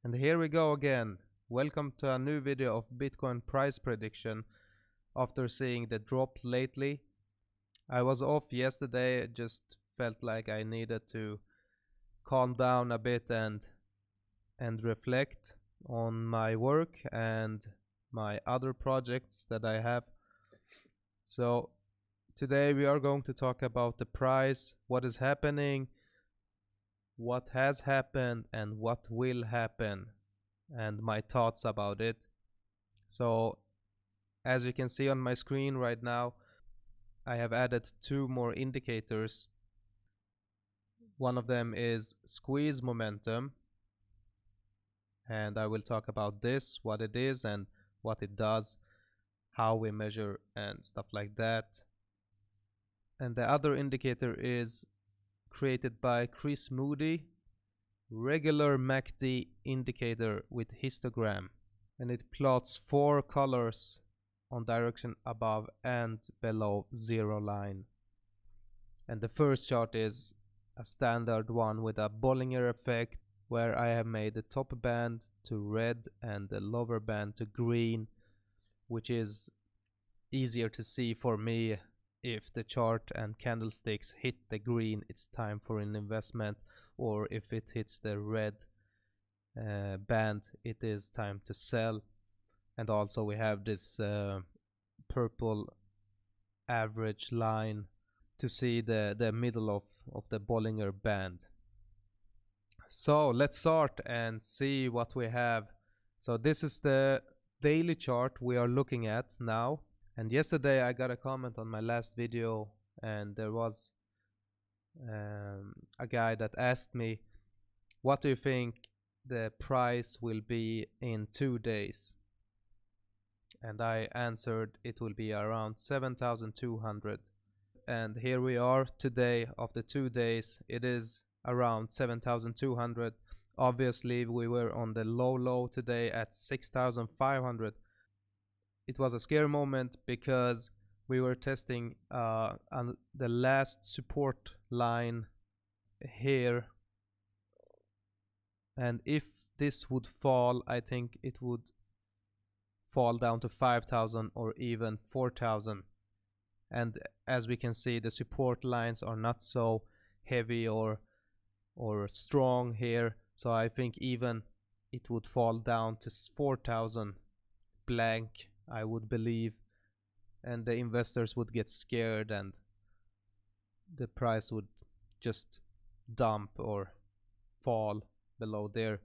And here we go again. Welcome to a new video of Bitcoin price prediction. After seeing the drop lately, I was off yesterday. Just felt like I needed to calm down a bit and reflect on my work and my other projects that I have. So today we are going to talk about the price, what is happening, what has happened, and what will happen, and my thoughts about it. So as you can see on my screen right now, I have added two more indicators. One of them is squeeze momentum, and I will talk about this, what it is and what it does, how we measure and stuff like that. And the other indicator is created by Chris Moody, regular MACD indicator with histogram, and it plots four colors on direction above and below zero line. And the first chart is a standard one with a Bollinger effect, where I have made the top band to red and the lower band to green, which is easier to see for me. If the chart and candlesticks hit the green, it's time for an investment, or if it hits the red band, it is time to sell. And also we have this purple average line to see the middle of the Bollinger band. So let's start and see what we have. So this is the daily chart we are looking at now. And yesterday I got a comment on my last video, and there was a guy that asked me, what do you think the price will be in 2 days? And I answered it will be around 7,200. And here we are today. After 2 days, it is around 7,200. Obviously we were on the low today at 6,500. It was a scary moment because we were testing the last support line here, and if this would fall, I think it would fall down to 5,000 or even 4,000. And as we can see, the support lines are not so heavy or strong here, so I think even it would fall down to 4,000 blank, I would believe, and the investors would get scared and the price would just dump or fall below there.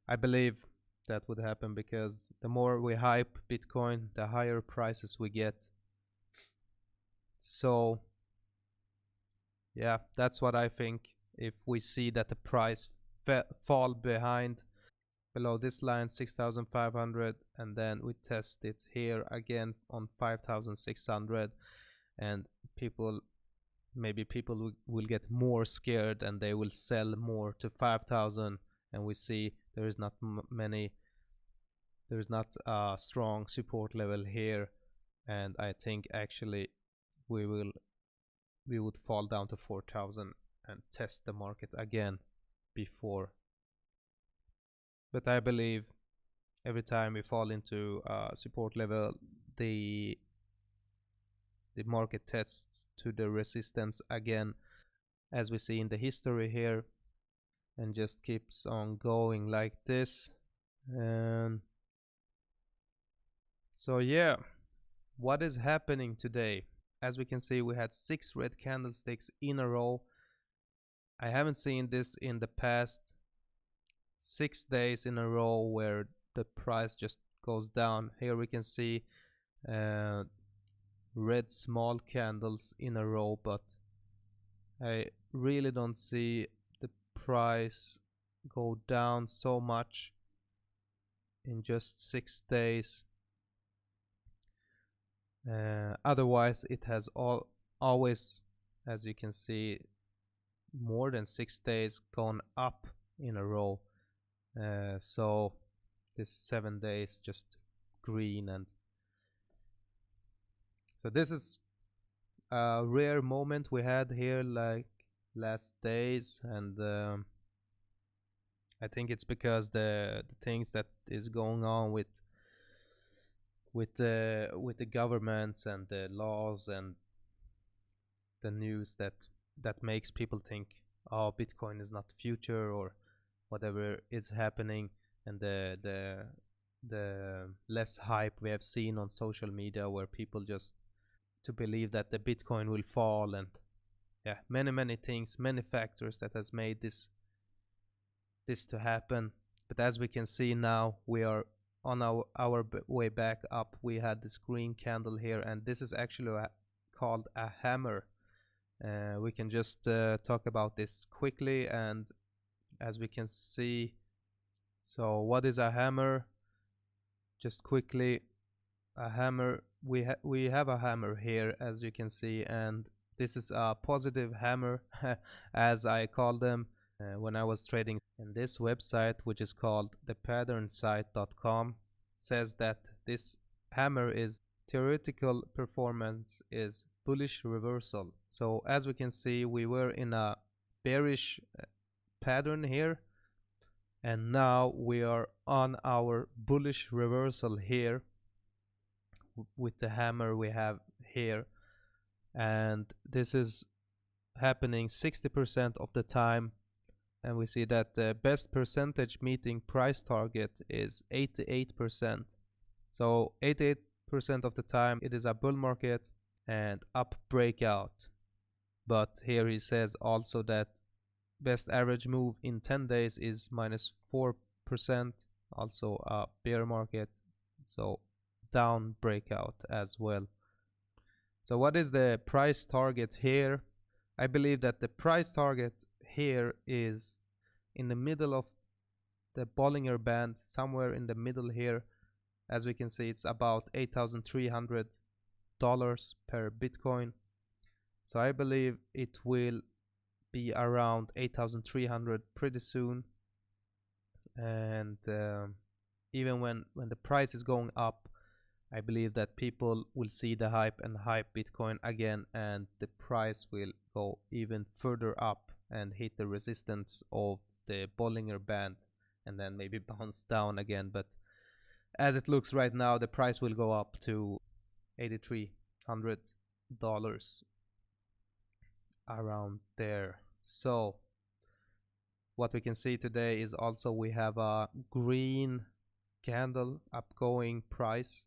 I believe that would happen because the more we hype Bitcoin, the higher prices we get. So yeah, that's what I think. If we see that the price fall below this line 6,500, and then we test it here again on 5,600, and maybe people will get more scared and they will sell more to 5,000, and we see there is not a strong support level here, and I think actually we would fall down to 4,000 and test the market again before. But I believe every time we fall into support level, the market tests to the resistance again, as we see in the history here, and just keeps on going like this. And so yeah, what is happening today? As we can see, we had 6 red candlesticks in a row. I haven't seen this in the past 6 days in a row where the price just goes down. Here we can see red small candles in a row, but I really don't see the price go down so much in just 6 days. Otherwise it has always, as you can see, more than 6 days gone up in a row. So this 7 days just green, and so this is a rare moment we had here like last days, and I think it's because the things that is going on with the governments and the laws and the news that makes people think, oh, Bitcoin is not the future or whatever is happening, and the less hype we have seen on social media where people just to believe that the Bitcoin will fall, and yeah, many things, many factors that has made this to happen. But as we can see now, we are on our way back up. We had this green candle here, and this is actually called a hammer. We can just talk about this quickly, and as we can see, so what is a hammer? Just quickly, a hammer, we have a hammer here, as you can see, and this is a positive hammer as I call them when I was trading. And this website, which is called thepatternSite.com, says that this hammer is theoretical performance is bullish reversal. So as we can see, we were in a bearish pattern here, and now we are on our bullish reversal here with the hammer we have here, and this is happening 60% of the time, and we see that the best percentage meeting price target is 88%. So 88% of the time it is a bull market and up breakout. But here he says also that best average move in 10 days is -4%, also a bear market, so down breakout as well. So what is the price target here? I believe that the price target here is in the middle of the Bollinger Band, somewhere in the middle here. As we can see, it's about $8,300 per Bitcoin. So I believe it will be around 8,300 pretty soon. And even when the price is going up, I believe that people will see the hype and hype Bitcoin again, and the price will go even further up and hit the resistance of the Bollinger Band and then maybe bounce down again. But as it looks right now, the price will go up to $8,300 around there. So what we can see today is also we have a green candle upgoing price,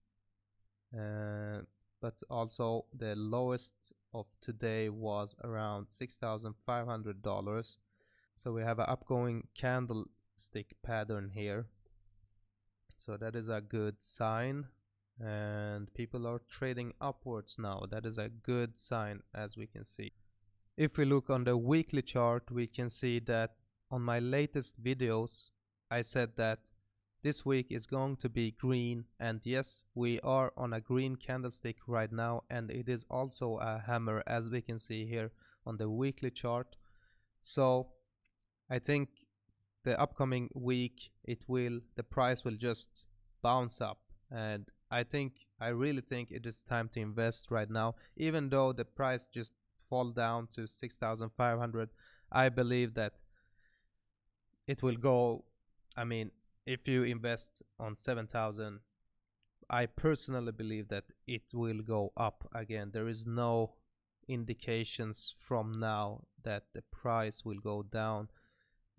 but also the lowest of today was around $6,500. So we have an upgoing candlestick pattern here, so that is a good sign, and people are trading upwards now. That is a good sign, as we can see. If we look on the weekly chart, we can see that on my latest videos I said that this week is going to be green, and yes, we are on a green candlestick right now, and it is also a hammer, as we can see here on the weekly chart. So I think the upcoming week the price will just bounce up, and I really think it is time to invest right now. Even though the price just fall down to 6,500, I believe that it will go, I mean, if you invest on 7,000, I personally believe that it will go up again. There is no indications from now that the price will go down,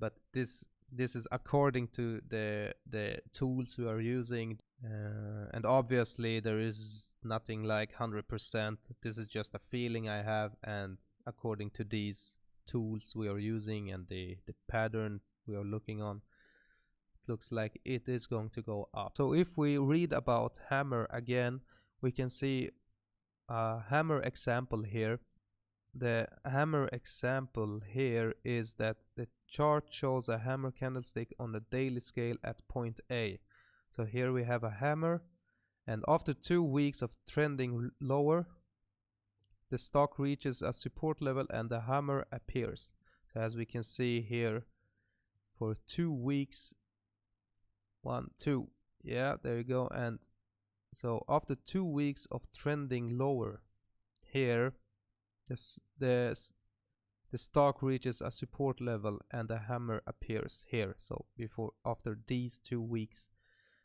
but this is according to the tools we are using, and obviously there is nothing like 100%. This is just a feeling I have, and according to these tools we are using and the pattern we are looking on, it looks like it is going to go up. So if we read about hammer again, we can see a hammer example here. The hammer example here is that the chart shows a hammer candlestick on the daily scale at point A. So here we have a hammer, and after 2 weeks of trending lower, the stock reaches a support level and the hammer appears. So as we can see here, for 2 weeks, 1, 2, yeah, there you go. And so after 2 weeks of trending lower, here the the stock reaches a support level and the hammer appears here. So after these 2 weeks.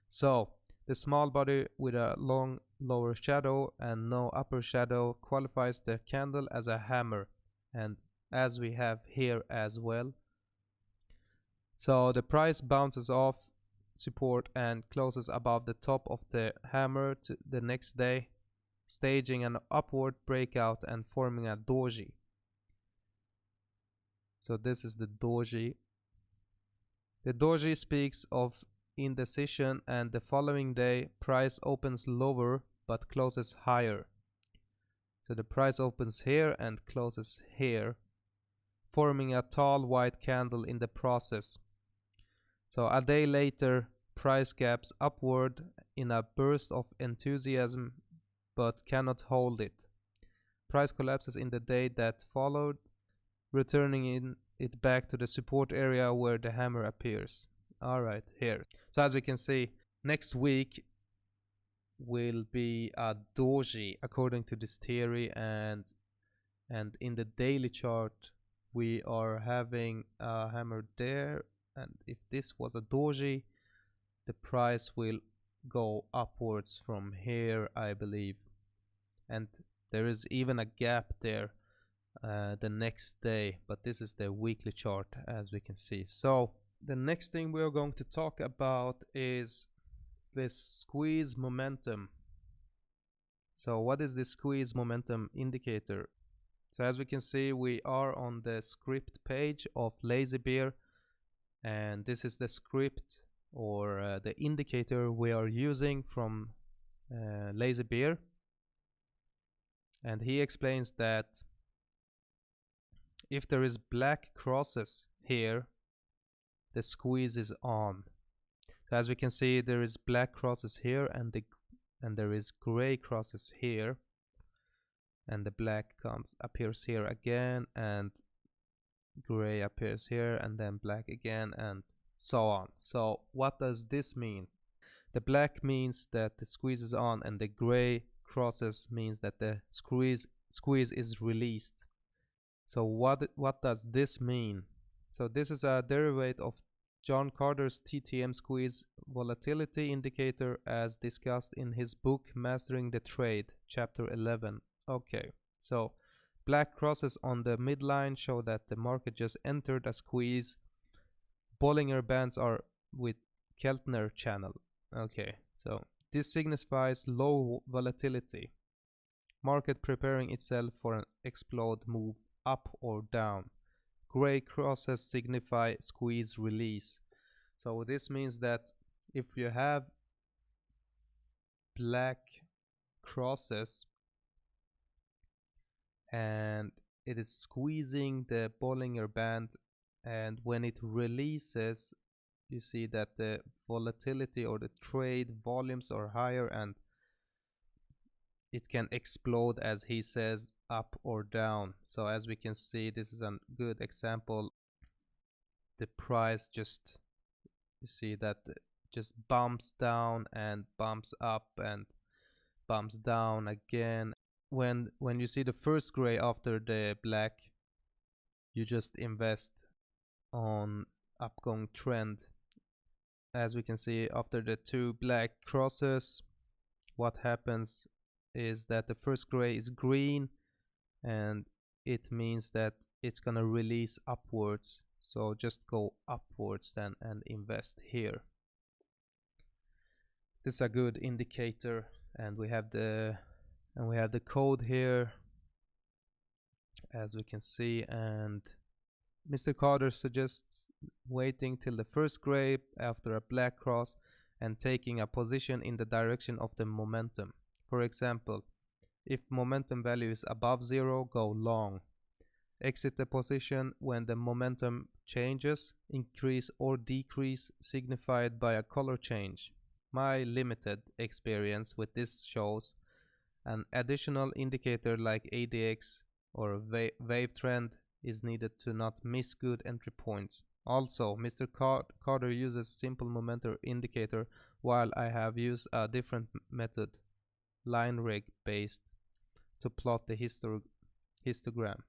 So the small body with a long lower shadow and no upper shadow qualifies the candle as a hammer, and as we have here as well. So the price bounces off support and closes above the top of the hammer to the next day, staging an upward breakout and forming a doji. So this is the doji. The doji speaks of indecision, and the following day price opens lower but closes higher. So the price opens here and closes here, forming a tall white candle in the process. So a day later, price gaps upward in a burst of enthusiasm but cannot hold it. Price collapses in the day that followed, returning it back to the support area where the hammer appears. Alright, here. So as we can see, next week will be a doji according to this theory, and in the daily chart we are having a hammer there, and if this was a doji, the price will go upwards from here, I believe, and there is even a gap there the next day, but this is the weekly chart as we can see. So the next thing we are going to talk about is this squeeze momentum. So what is this squeeze momentum indicator? So as we can see, we are on the script page of Lazy Bear, and this is the script or the indicator we are using from Lazy Bear, and he explains that if there is black crosses here, the squeeze is on. So as we can see, there is black crosses here, and there is gray crosses here, and the black appears here again, and gray appears here, and then black again, and so on. So what does this mean? The black means that the squeeze is on, and the gray crosses means that the squeeze is released. So what does this mean? So this is a derivative of John Carter's TTM squeeze volatility indicator as discussed in his book Mastering the Trade, chapter 11. Okay, so black crosses on the midline show that the market just entered a squeeze. Bollinger Bands are with Keltner channel. Okay, so this signifies low volatility. Market preparing itself for an explode move up or down. Gray crosses signify squeeze release. So this means that if you have black crosses and it is squeezing the Bollinger Band, and when it releases, you see that the volatility or the trade volumes are higher, and it can explode, as he says, up or down. So as we can see, this is a good example. The price just, you see that just bumps down and bumps up and bumps down again. When you see the first gray after the black, you just invest on upgoing trend. As we can see, after the two black crosses, what happens is that the first gray is green, and it means that it's gonna release upwards. So just go upwards then and invest here. This is a good indicator, and we have the code here, as we can see. And Mr. Carter suggests waiting till the first gray after a black cross and taking a position in the direction of the momentum. For example, if momentum value is above 0, go long. Exit the position when the momentum changes, increase or decrease, signified by a color change. My limited experience with this shows an additional indicator like ADX or wave trend is needed to not miss good entry points. Also, Mr. Carter uses simple momentum indicator, while I have used a different method, line rig based, to plot the histogram.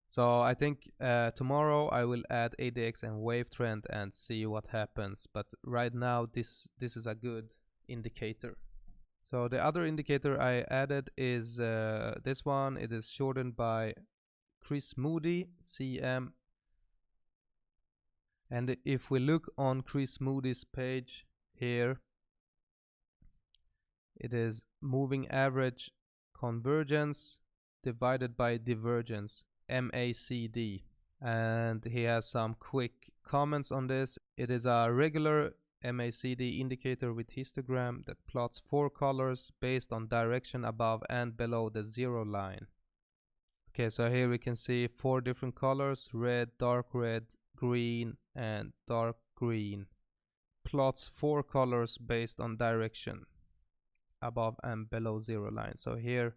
So I think tomorrow I will add ADX and wave trend and see what happens. But right now this is a good indicator. So the other indicator I added is this one. It is shortened by Chris Moody, CM. And if we look on Chris Moody's page here, it is moving average convergence divided by divergence, MACD. And he has some quick comments on this. It is a regular MACD indicator with histogram that plots 4 colors based on direction above and below the zero line. Okay, so here we can see 4 different colors: red, dark red, green, and dark green. Plots 4 colors based on direction above and below zero line. So here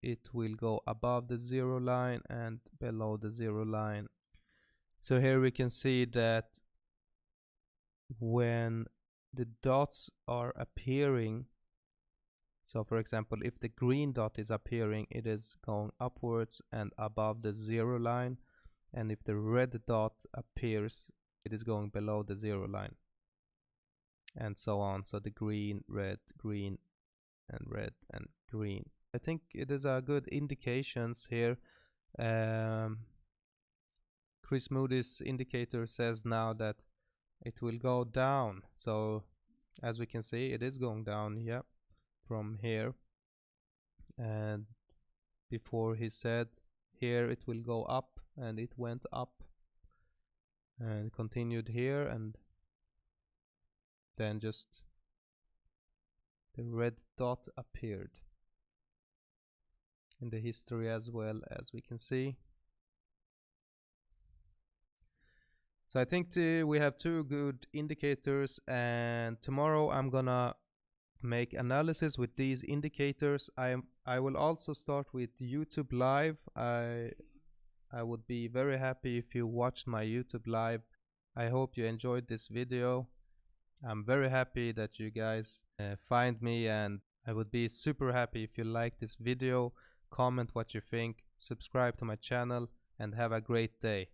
it will go above the zero line and below the zero line. So here we can see that when the dots are appearing, so for example, if the green dot is appearing, it is going upwards and above the zero line. And if the red dot appears, it is going below the zero line. And so on. So the green, red, green, and red and green. I think it is a good indications here. Chris Moody's indicator says now that it will go down. So as we can see, it is going down here from here. And before he said here it will go up, and it went up and continued here, and then just the red dot appeared in the history as well, as we can see. So I think we have 2 good indicators, and tomorrow I'm gonna make analysis with these indicators. I will also start with YouTube Live. I would be very happy if you watched my YouTube Live. I hope you enjoyed this video. I'm very happy that you guys find me, and I would be super happy if you like this video, comment what you think, subscribe to my channel, and have a great day.